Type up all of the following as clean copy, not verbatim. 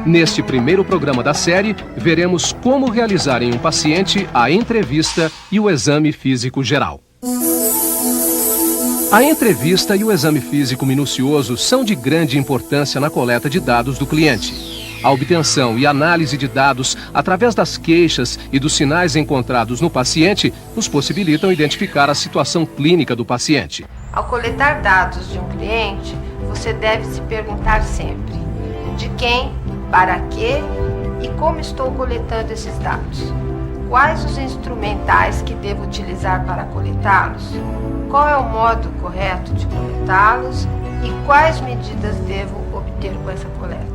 Neste primeiro programa da série, veremos como realizar em um paciente a entrevista e o exame físico geral. A entrevista e o exame físico minucioso são de grande importância na coleta de dados do cliente. A obtenção e análise de dados através das queixas e dos sinais encontrados no paciente nos possibilitam identificar a situação clínica do paciente. Ao coletar dados de um cliente, você deve se perguntar sempre: de quem, para quê e como estou coletando esses dados? Quais os instrumentais que devo utilizar para coletá-los? Qual é o modo correto de coletá-los e quais medidas devo obter com essa coleta?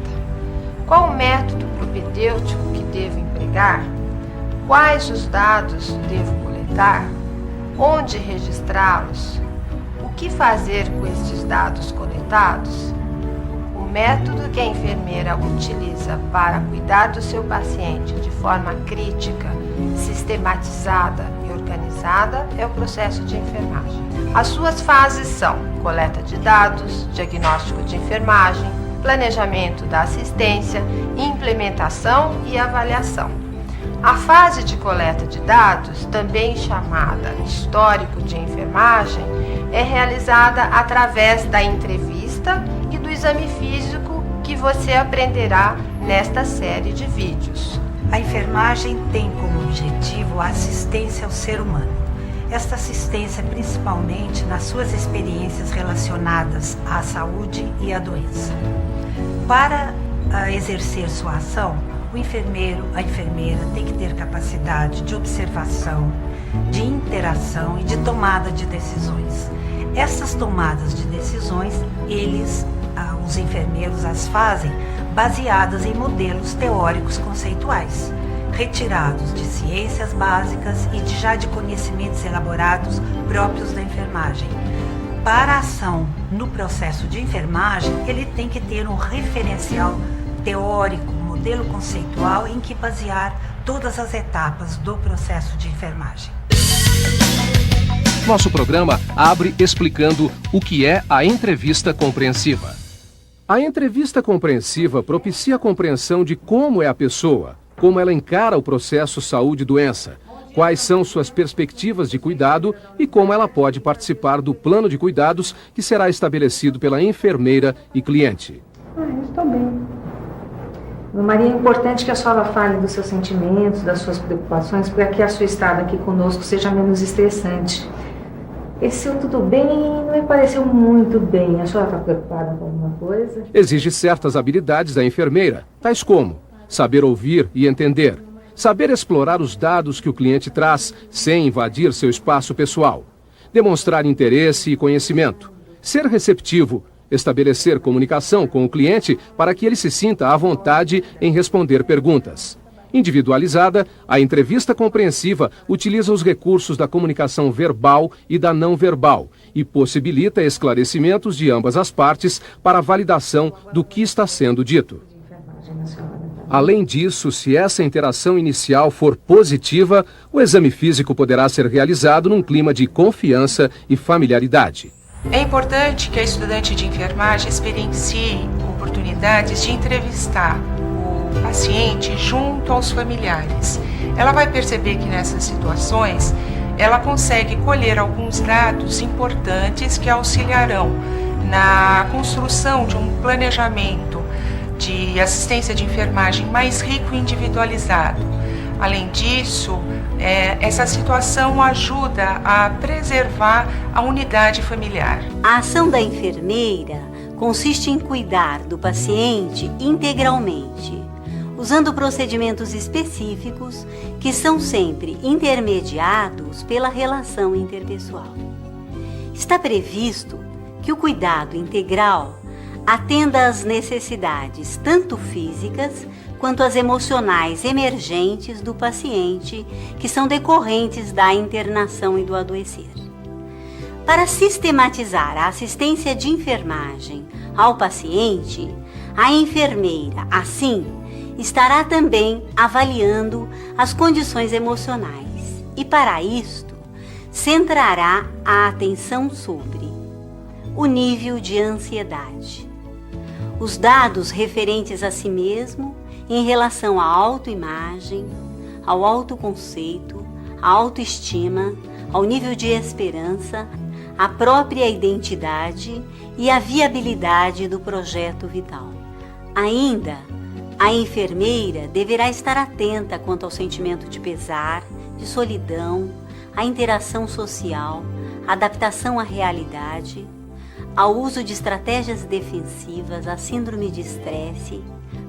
Qual o método propedêutico que devo empregar? Quais os dados devo coletar? Onde registrá-los? O que fazer com estes dados coletados? O método que a enfermeira utiliza para cuidar do seu paciente de forma crítica, sistematizada e organizada é o processo de enfermagem. As suas fases são coleta de dados, diagnóstico de enfermagem, planejamento da assistência, implementação e avaliação. A fase de coleta de dados, também chamada histórico de enfermagem, é realizada através da entrevista e do exame físico que você aprenderá nesta série de vídeos. A enfermagem tem como objetivo a assistência ao ser humano. Esta assistência principalmente nas suas experiências relacionadas à saúde e à doença. Para exercer sua ação, o enfermeiro, a enfermeira tem que ter capacidade de observação, de interação e de tomada de decisões. Essas tomadas de decisões, os enfermeiros as fazem baseadas em modelos teóricos conceituais, retirados de ciências básicas e já de conhecimentos elaborados próprios da enfermagem. Para a ação no processo de enfermagem, ele tem que ter um referencial teórico, modelo conceitual em que basear todas as etapas do processo de enfermagem. Nosso programa abre explicando o que é a entrevista compreensiva. A entrevista compreensiva propicia a compreensão de como é a pessoa, como ela encara o processo saúde-doença, quais são suas perspectivas de cuidado e como ela pode participar do plano de cuidados que será estabelecido pela enfermeira e cliente. Eu estou bem. Maria, é importante que a senhora fale dos seus sentimentos, das suas preocupações, para que a sua estada aqui conosco seja menos estressante. Esse seu tudo bem não me pareceu muito bem. A senhora está preocupada com alguma coisa? Exige certas habilidades da enfermeira, tais como saber ouvir e entender, saber explorar os dados que o cliente traz sem invadir seu espaço pessoal, demonstrar interesse e conhecimento, ser receptivo, estabelecer comunicação com o cliente para que ele se sinta à vontade em responder perguntas. Individualizada, a entrevista compreensiva utiliza os recursos da comunicação verbal e da não verbal e possibilita esclarecimentos de ambas as partes para a validação do que está sendo dito. Além disso, se essa interação inicial for positiva, o exame físico poderá ser realizado num clima de confiança e familiaridade. É importante que a estudante de enfermagem experiencie oportunidades de entrevistar o paciente junto aos familiares. Ela vai perceber que nessas situações ela consegue colher alguns dados importantes que auxiliarão na construção de um planejamento de assistência de enfermagem mais rico e individualizado. Além disso, essa situação ajuda a preservar a unidade familiar. A ação da enfermeira consiste em cuidar do paciente integralmente, usando procedimentos específicos que são sempre intermediados pela relação interpessoal. Está previsto que o cuidado integral atenda às necessidades tanto físicas quanto às emocionais emergentes do paciente, que são decorrentes da internação e do adoecer. Para sistematizar a assistência de enfermagem ao paciente, a enfermeira, assim, estará também avaliando as condições emocionais e, para isto, centrará a atenção sobre o nível de ansiedade, os dados referentes a si mesmo em relação à autoimagem, ao autoconceito, à autoestima, ao nível de esperança, à própria identidade e à viabilidade do projeto vital. Ainda, a enfermeira deverá estar atenta quanto ao sentimento de pesar, de solidão, à interação social, à adaptação à realidade, ao uso de estratégias defensivas, à síndrome de estresse,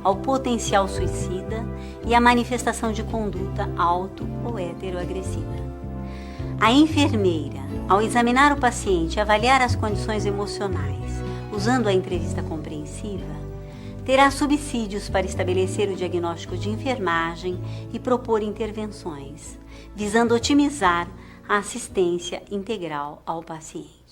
ao potencial suicida e à manifestação de conduta auto- ou heteroagressiva. A enfermeira, ao examinar o paciente e avaliar as condições emocionais, usando a entrevista compreensiva, terá subsídios para estabelecer o diagnóstico de enfermagem e propor intervenções, visando otimizar a assistência integral ao paciente.